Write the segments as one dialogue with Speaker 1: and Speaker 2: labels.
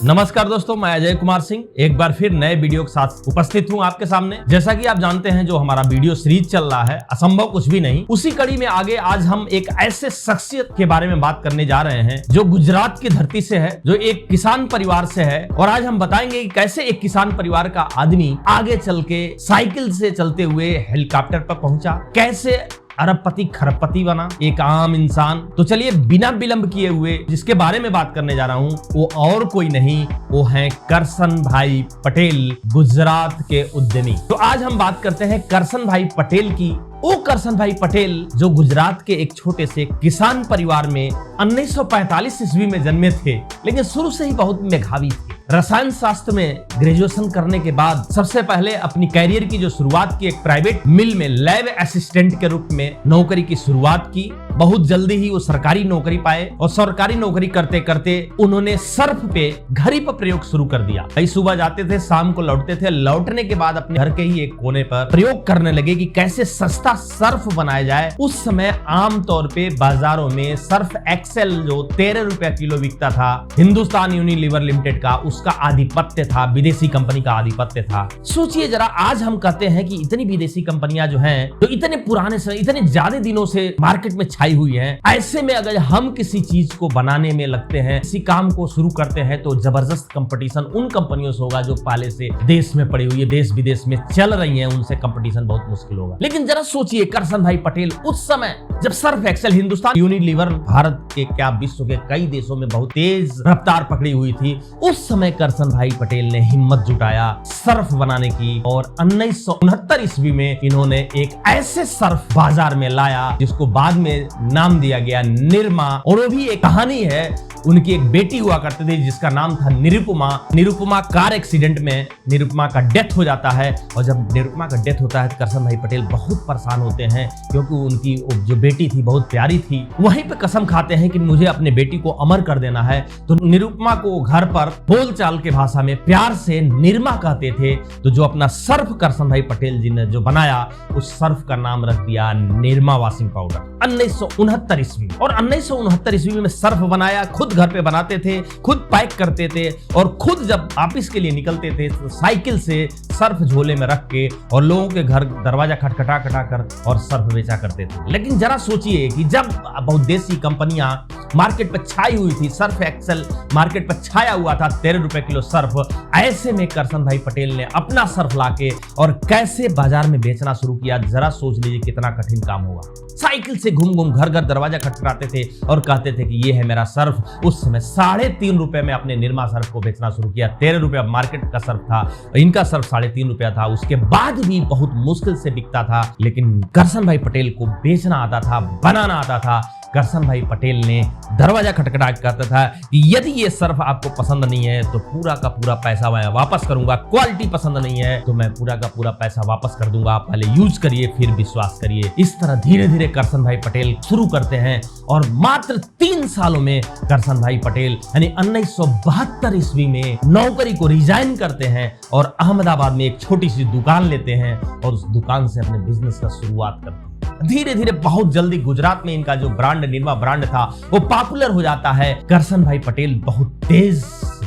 Speaker 1: नमस्कार दोस्तों, मैं अजय कुमार सिंह एक बार फिर नए वीडियो के साथ उपस्थित हूं आपके सामने। जैसा कि आप जानते हैं, जो हमारा वीडियो सीरीज चल रहा है असंभव कुछ भी नहीं, उसी कड़ी में आगे आज हम एक ऐसे शख्सियत के बारे में बात करने जा रहे हैं जो गुजरात की धरती से है, जो एक किसान परिवार से है। और आज हम बताएंगे कि कैसे एक किसान परिवार का आदमी आगे चल के साइकिल से चलते हुए हेलीकॉप्टर पर पहुंचा, कैसे अरबपति खरबपति बना एक आम इंसान। तो चलिए बिना विलंब किए हुए जिसके बारे में बात करने जा रहा हूं वो और कोई नहीं, वो हैं करसन भाई पटेल, गुजरात के उद्यमी। तो आज हम बात करते हैं करसन भाई पटेल की। वो करसन भाई पटेल जो गुजरात के एक छोटे से किसान परिवार में 1945 ईस्वी में जन्मे थे, लेकिन शुरू से ही बहुत मेधावी थे। रसायन शास्त्र में ग्रेजुएशन करने के बाद सबसे पहले अपनी कैरियर की जो शुरुआत की, एक प्राइवेट मिल में लैब असिस्टेंट के रूप में नौकरी की शुरुआत की। बहुत जल्दी ही वो सरकारी नौकरी पाए और सरकारी नौकरी करते करते उन्होंने सर्फ पे घड़ी पर प्रयोग शुरू कर दिया। भाई सुबह जाते थे, शाम को लौटते थे। लौटने के बाद अपने घर के ही एक कोने पर प्रयोग करने लगे कि कैसे सस्ता सर्फ बनाया जाए। उस समय आमतौर पे बाजारों में सर्फ एक्सेल जो 13 रुपया किलो बिकता था, हिंदुस्तान यूनिलीवर लिमिटेड का, उसका आधिपत्य था, विदेशी कंपनी का आधिपत्य था। सोचिए जरा, आज हम कहते हैं कि इतनी विदेशी कंपनियां जो हैं, जो इतने पुराने समय, इतने ज्यादा दिनों से मार्केट में छाई हुई है, ऐसे में अगर हम किसी चीज को बनाने में लगते हैं, किसी काम को शुरू करते हैं, तो जबरदस्त कंपटीशन उन कंपनियों से होगा जो पहले से देश में पड़ी हुई है, देश विदेश में चल रही हैं, उनसे कंपटीशन बहुत मुश्किल होगा। लेकिन जरा सोचिए, करसन भाई पटेल उस समय जब Surf Excel, Hindustan Unilever Bharat के क्या विश्व के कई देशों में बहुत तेज रफ्तार पकड़ी हुई थी, उस समय करसन भाई पटेल ने हिम्मत जुटाया सर्फ बनाने की। और 1969 ईस्वी में इन्होंने एक ऐसे सर्फ बाजार में लाया जिसको बाद में नाम दिया गया निरमा। और वो भी एक कहानी है, उनकी एक बेटी हुआ करती थी जिसका नाम था निरुपमा। निरुपमा कार एक्सीडेंट में निरुपमा का डेथ हो जाता है, और जब निरुपमा का डेथ होता है तो करसन भाई पटेल बहुत परेशान होते हैं, क्योंकि उनकी जो बेटी थी बहुत प्यारी थी। वहीं पे कसम खाते हैं कि मुझे अपने बेटी को अमर कर देना है। तो निरुपमा को घर पर बोलचाल के भाषा में प्यार से निरमा कहते थे। तो जो अपना सर्फ करसन भाई पटेल जी ने जो बनाया, उस सर्फ का नाम रख दिया निरमा वॉशिंग पाउडर 1969 ईस्वी। और 1969 ईस्वी में सर्फ बनाया, खुद घर पे बनाते थे, खुद पैक करते थे, और खुद जब ऑफिस के लिए निकलते थे तो साइकिल से सर्फ झोले में रख के और लोगों के घर दरवाजा खटखटा कर और सर्फ बेचा करते थे। लेकिन जरा सोचिए कि जब बहुत देसी कंपनियां मार्केट पर छाई हुई थी, सर्फ एक्सेल मार्केट पर छाया हुआ था, 13 रुपए किलो सर्फ, ऐसे में करसन भाई पटेल ने अपना सर्फ लाके और कैसे बाजार में बेचना शुरू किया। जरा सोच लीजिए कितना कठिन काम होगा। साइकिल से घूम घूम घर घर दरवाजा खटखटाते थे और कहते थे कि ये है मेरा सर्फ। उस समय 3.5 रुपए में अपने निरमा सर्फ को बेचना शुरू किया। 13 रुपया मार्केट का सर्फ था, इनका सर्फ 3.5 रुपया था। उसके बाद भी बहुत मुश्किल से बिकता था, लेकिन करसन भाई पटेल को बेचना आता था, बनाना आता था। करसन भाई पटेल ने दरवाजा खटखटा के कहता था कि यदि ये सर्फ आपको पसंद नहीं है तो पूरा का पूरा पैसा मैं वापस करूंगा, क्वालिटी पसंद नहीं है तो मैं पूरा का पूरा पैसा वापस कर दूंगा, आप पहले यूज करिए फिर विश्वास करिए। इस तरह धीरे धीरे करसन भाई पटेल शुरू करते हैं, और मात्र 3 सालों में करसन भाई पटेल यानी 1972 ईस्वी में नौकरी को रिजाइन करते हैं और अहमदाबाद में एक छोटी सी दुकान लेते हैं और उस दुकान से अपने बिजनेस का शुरुआत करते हैं। धीरे धीरे बहुत जल्दी गुजरात में इनका जो ब्रांड, निरमा ब्रांड था, वो पॉपुलर हो जाता है। करसन भाई पटेल बहुत तेज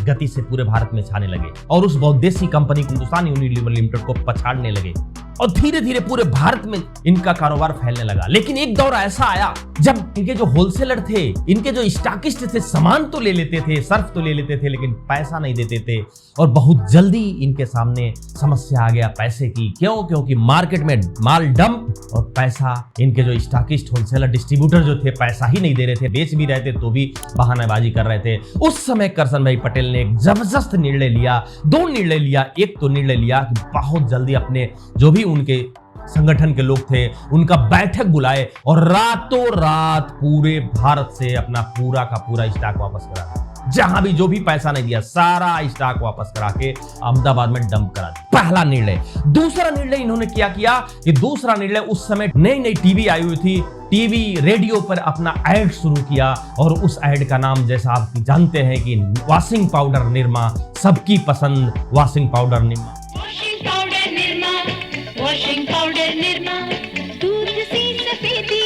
Speaker 1: गति से पूरे भारत में छाने लगे और उस बहुत देसी कंपनी हिंदुस्तान यूनिलीवर लिमिटेड को पछाड़ने लगे, और धीरे धीरे पूरे भारत में इनका कारोबार फैलने लगा। लेकिन एक दौर ऐसा आया जब इनके जो होलसेलर थे, इनके जो स्टॉकिस्ट थे, सामान तो ले लेते थे, सर्फ तो ले लेते थे, लेकिन पैसा नहीं देते थे। और बहुत जल्दी इनके सामने समस्या आ गया पैसे की। क्यों? क्योंकि मार्केट में माल डंप और पैसा, इनके जो स्टॉकिस्ट, होलसेलर, डिस्ट्रीब्यूटर जो थे पैसा ही नहीं दे रहे थे, बेच भी रहे थे तो भी बहानाबाजी कर रहे थे। उस समय करसन भाई पटेल ने एक जबरदस्त निर्णय लिया, 2 निर्णय लिया। एक तो निर्णय लिया कि बहुत जल्दी अपने जो भी उनके संगठन के लोग थे उनका बैठक बुलाए और रातों रात पूरे भारत से अपना पूरा का पूरा स्टॉक वापस करा। जहां भी जो भी पैसा नहीं दिया, सारा स्टॉक वापस करा के अहमदाबाद में डंप करा दिया। पहला निर्णय। दूसरा निर्णय इन्होंने क्या किया कि दूसरा निर्णय, उस समय नई नई टीवी आई हुई थी, टीवी रेडियो पर अपना ऐड शुरू किया, और उस ऐड का नाम जैसा आप जानते हैं कि वॉशिंग पाउडर निरमा, सबकी पसंद washing powder Nirma.
Speaker 2: Washing powder Nirma, दूध सी सफेदी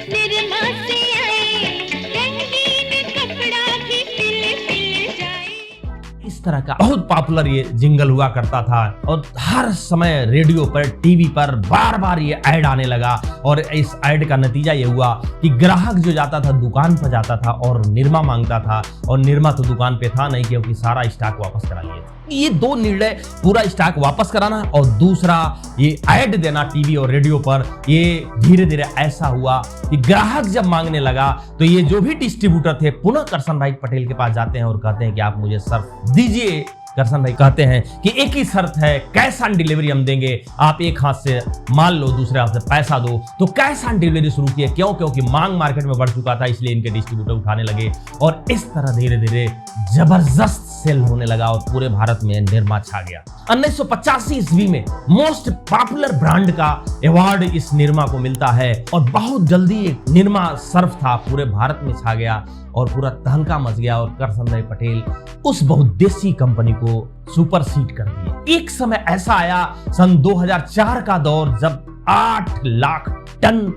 Speaker 2: निरमा से आए, रंगीन कपड़ा भी पिल पिल जाए।
Speaker 1: तरह का बहुत पॉपुलर ये जिंगल हुआ करता था और हर समय रेडियो पर, टीवी पर बार बार ये ऐड आने लगा। और इस ऐड का नतीजा ये हुआ कि ग्राहक जो जाता था दुकान पर जाता था और निरमा मांगता था, और निरमा तो दुकान पे था नहीं क्योंकि सारा स्टॉक वापस करा लिए थे। ये दो निर्णय, पूरा स्टॉक वापस कराना और दूसरा ये ऐड देना टीवी और रेडियो पर, ये धीरे धीरे ऐसा हुआ कि ग्राहक जब मांगने लगा तो ये जो भी डिस्ट्रीब्यूटर थे पुनः करसन भाई पटेल के पास जाते हैं और कहते हैं कि आप मुझे सर्फ दीजिए। करसन भाई कहते हैं कि एक ही शर्त है, कैश ऑन डिलीवरी हम देंगे, आप एक हाथ से माल लो दूसरे हाथ से पैसा दो। तो कैश ऑन डिलीवरी शुरू किए, क्यों? क्योंकि मांग मार्केट में बढ़ चुका था, इसलिए इनके डिस्ट्रीब्यूटर उठाने लगे और इस तरह धीरे धीरे जबरदस्त सेल होने लगा और पूरे भारत में निरमा छा गया। 1985 ईस्वी में मोस्ट पॉपुलर ब्रांड का अवार्ड इस निरमा को मिलता है और बहुत जल्दी एक निरमा सर्फ था पूरे भारत में छा गया और पूरा तहलका मच गया और करसन भाई पटेल उस बहुउद्देशीय कंपनी को सुपरसीड कर दिए। एक समय ऐसा आया सन 2004 का दौर जब 8 लाख टन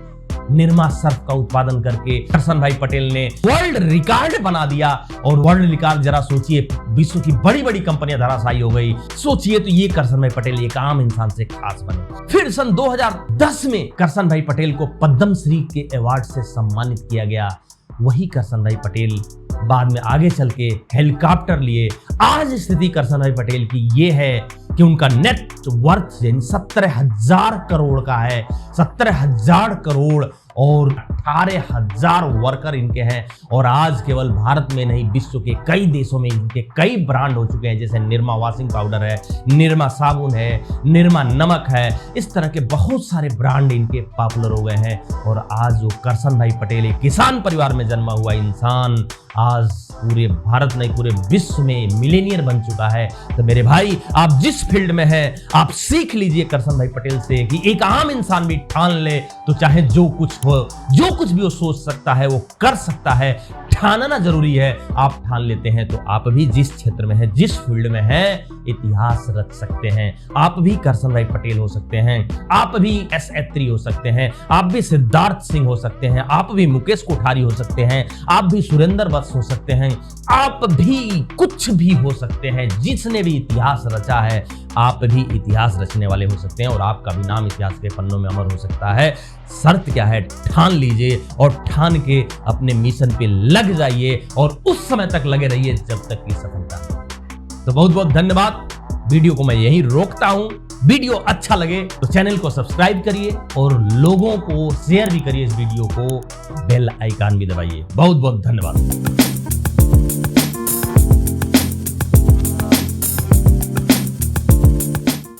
Speaker 1: निरमा सर्फ का उत्पादन करके करसन भाई पटेल ने वर्ल्ड रिकॉर्ड बना दिया। और वर्ल्ड रिकॉर्ड जरा सोचिए, विश्व की बड़ी बड़ी कंपनियां धराशायी हो गई। सोचिए तो ये करसन भाई पटेल एक आम इंसान से खास बने। फिर सन 2010 में करसन भाई पटेल को पद्म श्री के अवार्ड से सम्मानित किया गया। वही करसन भाई पटेल बाद में आगे चल के हेलीकॉप्टर लिए। आज स्थिति करसन भाई पटेल की ये है कि उनका नेट वर्थ 17,000 करोड़ का है, 17,000 करोड़ और 18,000 वर्कर इनके हैं। और आज केवल भारत में नहीं, विश्व के कई देशों में इनके कई ब्रांड हो चुके हैं, जैसे निरमा वॉशिंग पाउडर है, निरमा साबुन है, निरमा नमक है। इस तरह के बहुत सारे ब्रांड इनके पॉपुलर हो गए हैं। और आज जो करसन भाई पटेल एक किसान परिवार में जन्मा हुआ इंसान आज पूरे भारत नहीं पूरे विश्व में मिलेनियर बन चुका है। तो मेरे भाई, आप जिस फील्ड में हैं आप सीख लीजिए करसन भाई पटेल से कि एक आम इंसान भी ठान ले तो चाहे जो कुछ हो, जो कुछ भी वो सोच सकता है वो कर सकता है। ठानना जरूरी है। आप ठान लेते हैं तो आप भी जिस क्षेत्र में हैं, जिस फील्ड में हैं, इतिहास रच सकते हैं। आप भी करसन भाई पटेल हो सकते हैं, आप भी एस एत्री हो सकते हैं, आप भी सिद्धार्थ सिंह हो सकते हैं, आप भी मुकेश कोठारी हो सकते हैं, आप भी सुरेंद्र वत्स हो सकते हैं, आप भी कुछ भी हो सकते हैं। जिसने भी इतिहास रचा है आप भी इतिहास रचने वाले हो सकते हैं और आपका भी नाम इतिहास के पन्नों में अमर हो सकता है। शर्त क्या है? ठान लीजिए और ठान के अपने मिशन पे लग जाइए और उस समय तक लगे रहिए जब तक की सफलता। तो बहुत बहुत धन्यवाद। वीडियो को मैं यहीं रोकता हूं। वीडियो अच्छा लगे तो चैनल को सब्सक्राइब करिए और लोगों को शेयर भी करिए इस वीडियो को। बेल आइकन भी दबाइए। बहुत बहुत धन्यवाद।